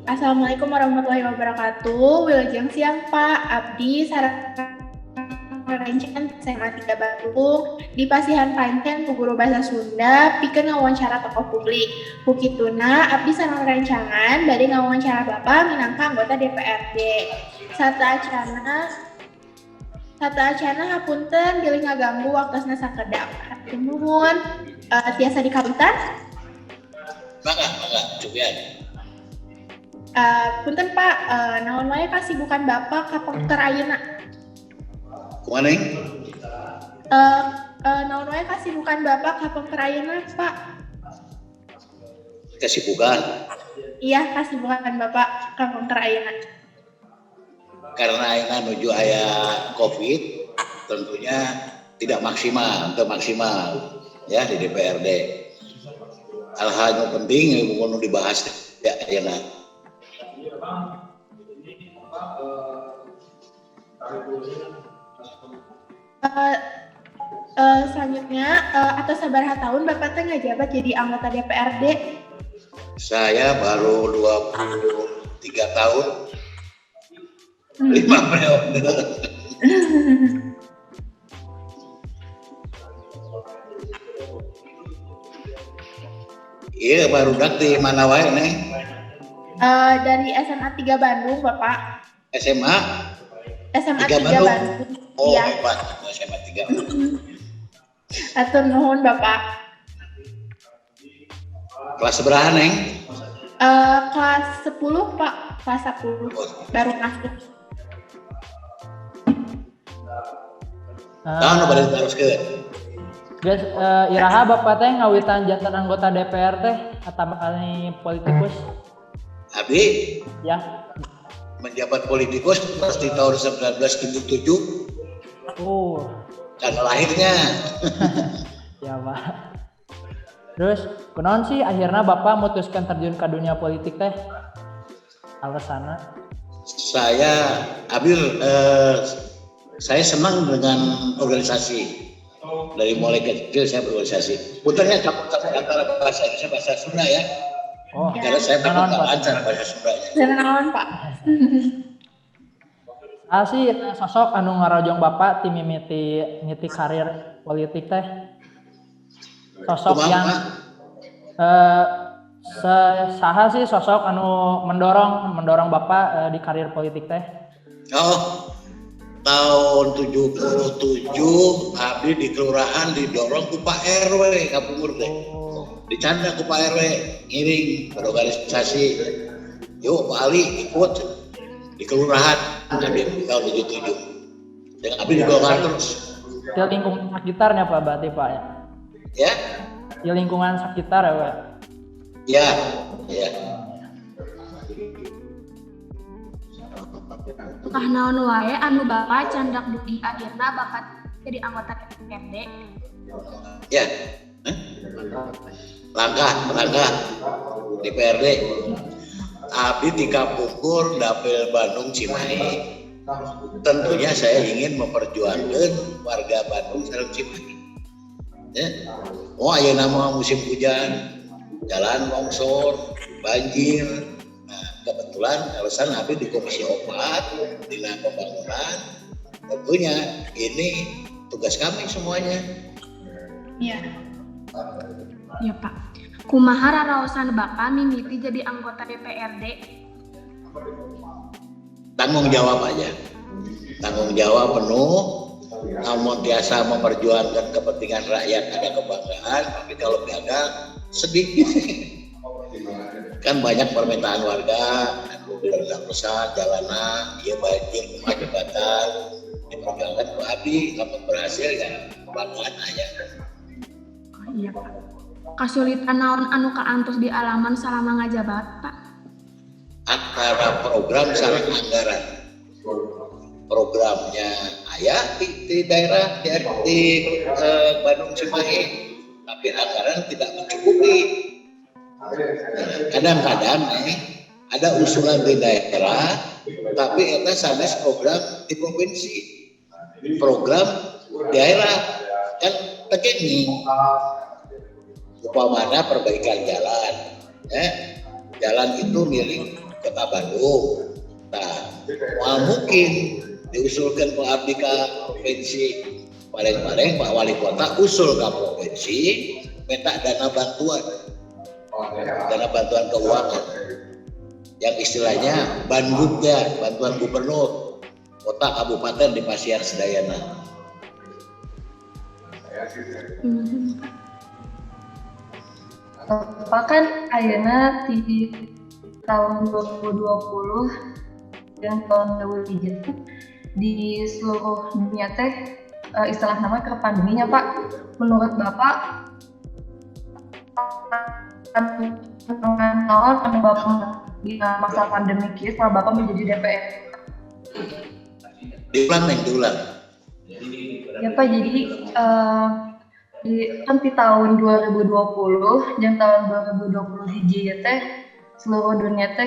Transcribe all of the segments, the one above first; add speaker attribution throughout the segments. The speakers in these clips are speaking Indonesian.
Speaker 1: Assalamualaikum warahmatullahi wabarakatuh. Wilujeng siang Pak. Abdi sareng rerencangan SMA 3 Bandung di Pasihan Pancen ku guru bahasa Sunda pikeun ngawawancara tokoh publik. Bukituna abdi sareng rerencangan bade ngawawancara Bapak minangka anggota DPRD. Sata acana hapunten bilih ngaganggu waktosna sakedap. Hatur nuhun. Tiasa dikapunten.
Speaker 2: Mangga, cukup.
Speaker 1: Punten Pak, naon wae kasibukan Bapak kapengker ayeuna?
Speaker 2: Kumaha ning?
Speaker 1: Naon wae kasibukan Bapak kapengker ayeuna, Pak?
Speaker 2: Kesibukan.
Speaker 1: Iya, kasibukan Bapak kapengker ayeuna.
Speaker 2: Karena ayeuna nuju aya Covid, tentunya tidak maksimal ya di DPRD. Hal-hal yang penting yang perlu dibahas ya ayeuna.
Speaker 1: Selanjutnya, atas sabaraha tahun Bapak teh ngajabat jadi anggota DPRD?
Speaker 2: Saya baru 23 tahun. 5 periode. Iya, baru dak di mana wae nih?
Speaker 1: Dari SMA 3 Bandung, Bapak.
Speaker 2: SMA
Speaker 1: 3 Bandung.
Speaker 2: Oh,
Speaker 1: iya.
Speaker 2: Hebat. SMA 3 Bandung.
Speaker 1: Atur nuhun, Bapak.
Speaker 2: Kelas berapa, Neng?
Speaker 1: Kelas 10, Pak. Kelas 10. Baru masuk.
Speaker 2: Tahun balik teruskeun.
Speaker 3: Guys, iraha Bapak teh ngawitan jantan anggota DPR teh atau kali politikus?
Speaker 2: Abdi
Speaker 3: Ya.
Speaker 2: menjabat politikus pasti tahun 1977.
Speaker 3: Oh.
Speaker 2: Karena lahirnya.
Speaker 3: Ya, Pak. Terus, kunaon sih akhirnya Bapak memutuskan terjun ke dunia politik teh? Alasanna?
Speaker 2: Saya saya senang dengan organisasi. Dari mulai kecil saya berorganisasi. Putarnya campur-campur antara bahasa Indonesia bahasa Sunda ya.
Speaker 3: Oh,
Speaker 2: karena saya memang nggak lancar bahasa Sundanya.
Speaker 1: Naon, Pak?
Speaker 3: Sih sosok anu ngarojong Bapak tim mimiti karir politik teh. Sosok yang saha sih sosok anu mendorong Bapak di karir politik teh?
Speaker 2: Oh, tahun 77 abdi di kelurahan didorong ku Pak RW Kapungkur teh. Dicanda ku Pak RW ngiring berorganisasi. Yuk Pak Ali ikut di kelurahan abdi tahun 77. Dengan abdi di Golkar terus.
Speaker 3: Di lingkungan sekitarnya Pak berarti Pak ya?
Speaker 2: Ya?
Speaker 3: Di lingkungan sekitar ya Pak?
Speaker 2: Ya.
Speaker 4: Tah naon wae anu Bapak candak dugi akhirna Bapak jadi anggota DPRD?
Speaker 2: Ya. Langkah DPRD. Abdi di Kapungkur Dapil Bandung Cimahi. Tentunya saya ingin memperjuangkan warga Bandung sareng Cimahi. Ya. Oh, ayeuna mah musim hujan, jalan longsor, banjir. Nah, kebetulan alasan abdi di Komisi 4 Dinas Pembangunan. Tentunya ini tugas kami semuanya.
Speaker 1: Iya.
Speaker 4: Ya Pak. Kumaha raraosan Bapak mimiti jadi anggota DPRD?
Speaker 2: Tanggung jawab aja. Tanggung jawab penuh. Namun biasa memperjuangkan kepentingan rakyat ada kebanggaan, tapi kalau gagal sedih. Kan banyak permintaan warga, rendah pesan, jalanan, ya banjir, rumah jembatan, diperjuangkan Pak Abdi, dapat berhasil ya kebanggaan aja.
Speaker 4: Oh, iya Pak. Kasulitan naon anu kaantos di alaman salama ngajabat Pak?
Speaker 2: Antara program sareng anggaran. Programnya ayah di daerah di Bandung Cimahi, tapi anggaran tidak mencukupi. Kadang-kadang ada usulan di daerah, tapi itu sanes program di provinsi, program daerah kan begini. Upamana perbaikan jalan, jalan itu milik Kota Bandung. Nah, mungkin diusulkan Pak Abdi ke provinsi, paling-paling Pak Wali Kota usul ke provinsi minta dana bantuan keuangan yang istilahnya bantuan gubernur kota kabupaten di Pasihan Sedayana.
Speaker 5: Bapak kan ayeuna di tahun 2020 dan tahun 2023 di seluruh dunia teh istilah nama ke pandeminya Pak. Menurut Bapak naon Bapak di masa pandemi ini setelah Bapak menjadi DPR?
Speaker 2: Diulang.
Speaker 5: Ya Pak, jadi di tahun 2020 dan tahun 2020 hiji ya teh seluruh dunia teh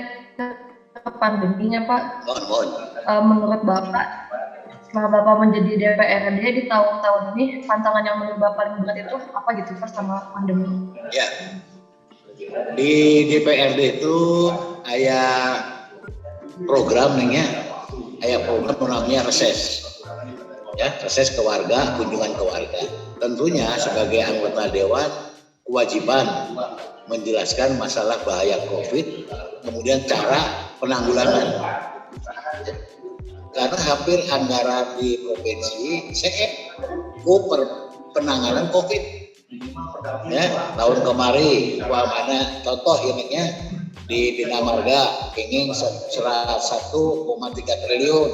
Speaker 5: pandeminya Pak.
Speaker 2: Mohon.
Speaker 5: Menurut Bapak setelah Bapak menjadi DPRD di tahun-tahun ini tantangan yang menurut Bapak paling berat itu apa gitu Pak sama pandemi?
Speaker 2: Ya, di DPRD itu ada program namanya reses. Ya, reses ke warga, kunjungan ke warga. Tentunya sebagai anggota dewan kewajiban menjelaskan masalah bahaya COVID, kemudian cara penanggulangan. Karena hampir anggaran di provinsi penanganan COVID. Ya, tahun kemarin contoh ininya di Bina Marga ingin 1,3 triliun.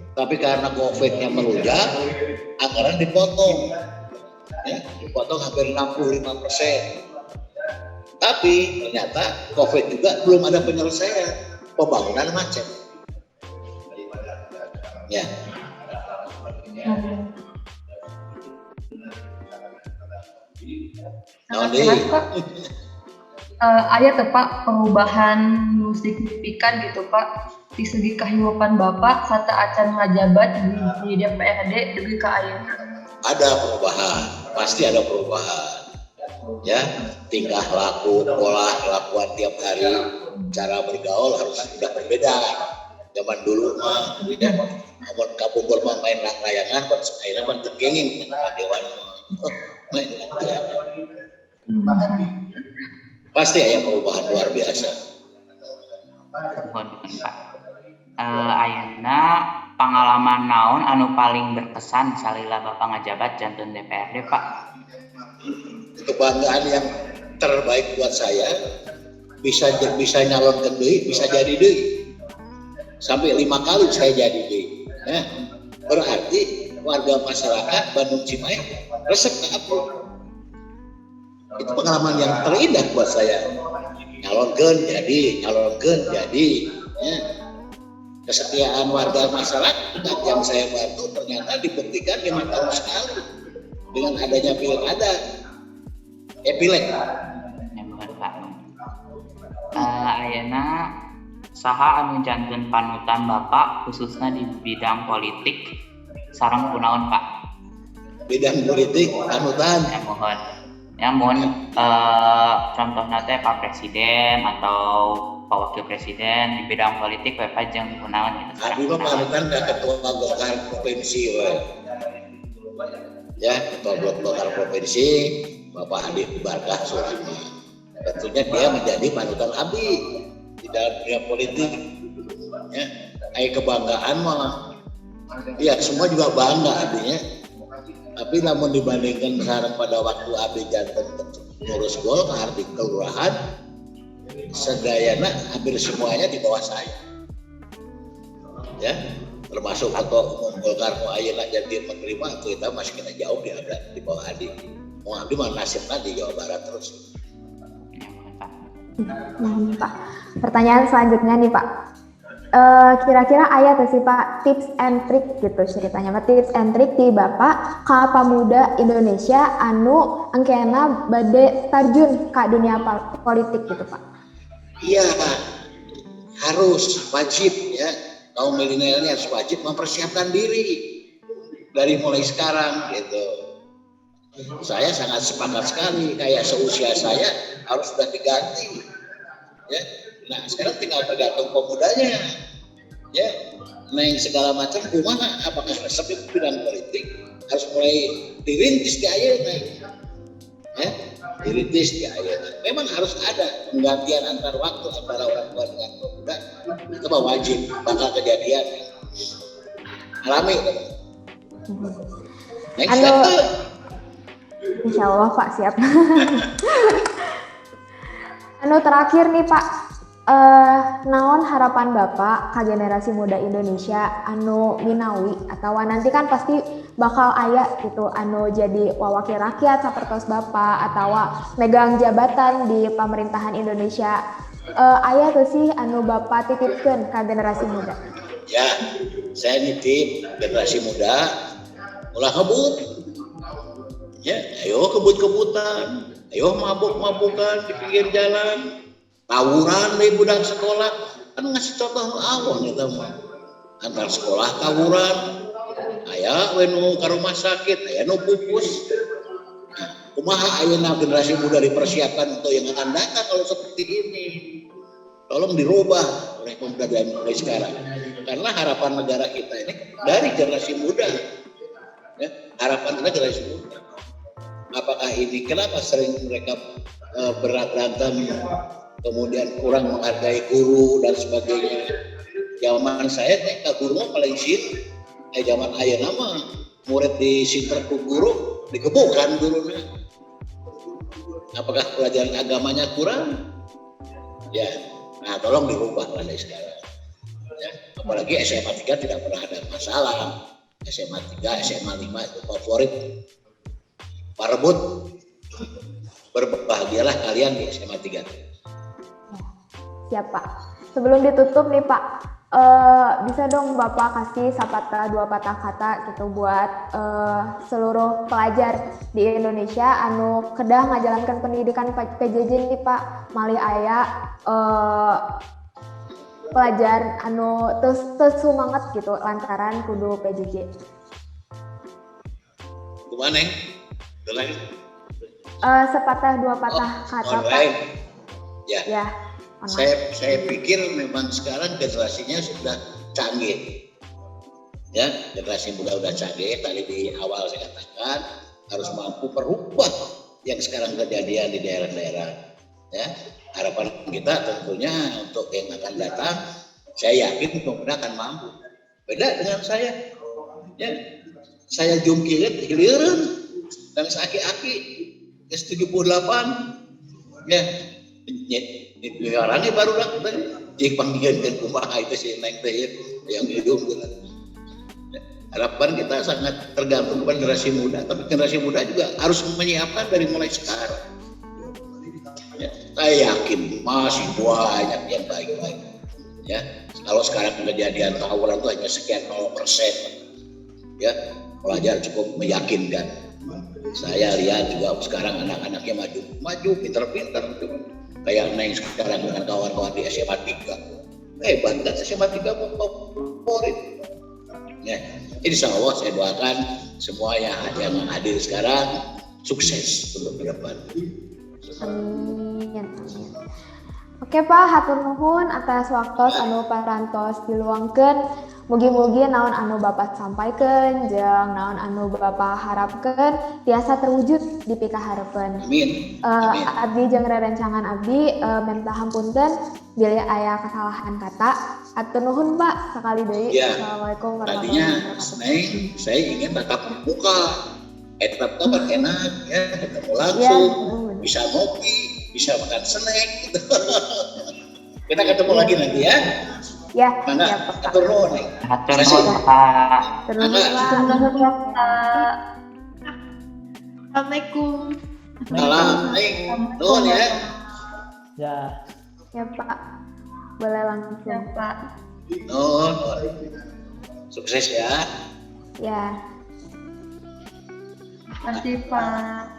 Speaker 2: Tapi karena COVID-nya melonjak, anggaran dipotong. Ya, dipotong hampir 65%. Tapi ternyata COVID juga belum ada penyelesaian, pembangunan macet. Ya.
Speaker 5: Ada tuh Pak perubahan signifikan gitu Pak di segi kehidupan Bapak saat acan ngajabat di DPRD lebih ke ayeuna?
Speaker 2: Ada perubahan, pasti ada perubahan. Ya, tingkah laku, pola kelakuan tiap hari, cara bergaul harus sudah berbeda. Zaman dulu mah, ya, amun kapungkur mah main layangan, akhirnya mah terkenging dewan main layangan. Pasti ada perubahan luar biasa.
Speaker 6: Pak. Ayeuna pengalaman naon anu paling berkesan salila Bapak ngajabat janten DPRD Pak?
Speaker 2: Kebanggaan yang terbaik buat saya bisa nyalonkan deui, bisa jadi deui. Sampai 5 kali saya jadi deui. Ya. Berarti warga masyarakat Bandung Cimahi resep ke aku. Itu pengalaman yang terindah buat saya. Nyalonkan jadi. Ya. Kesetiaan warga masyarakat yang saya bantu ternyata dibuktikan 5 tahun sekali dengan adanya pilkada. Pileg.
Speaker 6: Ya bukan Pak. Ayeuna saha anu janten panutan Bapak khususnya di bidang politik sareng kunaon Pak?
Speaker 2: Bidang politik panutan.
Speaker 6: Ya mohon contohnya teh Pak Presiden atau Pak Wakil Presiden di bidang politik Bapak jeung kunaon gitu.
Speaker 2: Abi mah panutan ka ketua Golkar provinsi we. Ya, ketua Golkar provinsi Bapak Adi Barkah Surahman. Tentunya dia menjadi panutan Abi di dalam dunia politik. Ya, kebanggaan mah. Ya, semua juga bangga Abinya. Tapi namun dibandingkan sekarang pada waktu Abi janten ngurus Golkar di kelurahan, sedayana hampir semuanya di bawah saya. Ya, termasuk ketua umum Golkar mau ayeuna jadi menteri mah kita masih kena jauh di bawah Adi. Mau Abi mah nasibnya di Jawa Barat terus.
Speaker 7: Pak. Pertanyaan selanjutnya nih Pak. Kira-kira aya tuh sih Pak tips and trick gitu ceritanya tips and trick di Bapak ka pemuda Indonesia anu engkena bade terjun ke dunia politik gitu Pak.
Speaker 2: Iya, harus wajib ya, kaum milenialnya harus wajib mempersiapkan diri dari mulai sekarang gitu. Saya sangat sepakat sekali, kayak seusia saya harus sudah diganti. Ya. Nah sekarang tinggal tergantung pemudanya. Ya, neng segala macam kumaha apakah resep bidang politik harus mulai dirintis di ayeuna. Ya, dirintis di ayeuna. Memang harus ada penggantian antar waktu antara orang tua dengan pemuda. Itu mah wajib, bakal kejadian. Alami kan? Neng
Speaker 7: Anu,
Speaker 2: siapa?
Speaker 7: Insya Allah Pak siap. Anu terakhir nih Pak, naon harapan Bapak ke generasi muda Indonesia anu minawi atau nanti kan pasti bakal aya gitu anu jadi wawakil rakyat sapertos Bapak atau megang jabatan di pemerintahan Indonesia. Aya tuh sih anu Bapak titipkeun ke generasi muda.
Speaker 2: Ya, saya nitip generasi muda ulah kebut. Ya, ayo kebut-kebutan, ayo mabuk-mabukan di pinggir jalan. Tawuran dari budak sekolah kan ngasih contoh awal kita mah antar sekolah tawuran aya we nu ka rumah sakit aya nu pupus. Kumaha ayeuna generasi muda dipersiapkan untuk yang akan datang kalau seperti ini. Tolong dirubah oleh pemuda dan mulai sekarang karena harapan negara kita ini dari generasi muda. Ya, harapan kita generasi muda. Apakah ini kenapa sering mereka berantem kemudian kurang menghargai guru dan sebagainya. Zaman saya TK guru mah paling sit. Zaman ayeuna mah murid disinter ku guru digebukan gurunya. Apakah pelajaran agamanya kurang? Ya, nah tolong dirubah dari sekarang. Ya, apalagi SMA 3 tidak pernah ada masalah. SMA 3, SMA 5 itu favorit. Parebut berbahagialah kalian di SMA 3.
Speaker 7: Siap Pak. Sebelum ditutup nih Pak, bisa dong Bapak kasih sepatah dua patah kata gitu buat seluruh pelajar di Indonesia anu kedah ngajalankan pendidikan PJJ nih Pak. Malih aya pelajar anu terus semangat gitu lantaran kudu PJJ.
Speaker 2: Kumaha Neng? Lagi.
Speaker 7: Sepatah dua patah kata Pak.
Speaker 2: Ya.
Speaker 7: Ya.
Speaker 2: Saya pikir memang sekarang generasinya sudah canggih. Ya, generasi muda sudah canggih. Tadi di awal saya katakan harus mampu merubah yang sekarang kejadian di daerah-daerah. Ya, harapan kita tentunya untuk yang akan datang, saya yakin pemuda akan mampu. Beda dengan saya. Ya, saya jungkilit hiliran dan aki-aki S78. Ya. Orangnya baru lah, jadi panggilan dan kumaha itu si Neng teh yang hidup. Harapan kita sangat tergantung pada generasi muda, tapi generasi muda juga harus menyiapkan dari mulai sekarang. Ya, saya yakin masih banyak yang baik-baik. Ya, kalau sekarang kejadian tawuran itu hanya sekian 0%. Ya, pelajar cukup meyakinkan. Saya lihat juga sekarang anak-anaknya maju, pintar-pintar. Kayak Neng sekarang dengan kawan-kawan di SMA 3. Hebat kan SMA 3 favorit. Ya, insya Allah saya doakan semua yang hadir sekarang sukses untuk ke depan.
Speaker 7: Amin. Oke Pak, hatur nuhun atas waktu anu parantos diluangkeun. Mugi-mugi naon anu Bapak sampaikan jeung naon anu Bapak harapkeun tiasa terwujud di pikahareupkeun.
Speaker 2: Amin.
Speaker 7: Abdi jeung rerencangan abdi minta hampunten bila aya kesalahan kata. Hatur nuhun Pak sekali deui.
Speaker 2: Ya,
Speaker 7: Assalamualaikum warahmatullahi
Speaker 2: tadinya
Speaker 7: wabarakatuh.
Speaker 2: Neng, saya ingin tatap muka. Tatap kan enak ya, ketemu langsung.
Speaker 7: Ya,
Speaker 2: bisa ngopi, bisa makan snack gitu. Kita ketemu lagi nanti ya.
Speaker 7: ya,
Speaker 2: Mana?
Speaker 7: ya Pak.
Speaker 2: Atur nuhun nih.
Speaker 6: Hatur nuhun Pak.
Speaker 7: Terus Pak.
Speaker 1: Assalamualaikum.
Speaker 2: Salam, Neng. Nuhun ya.
Speaker 3: Ya.
Speaker 7: Ya Pak. Boleh langsung.
Speaker 5: Ya Pak.
Speaker 2: Nuhun. Sukses ya.
Speaker 7: Ya.
Speaker 5: Terima kasih Pak.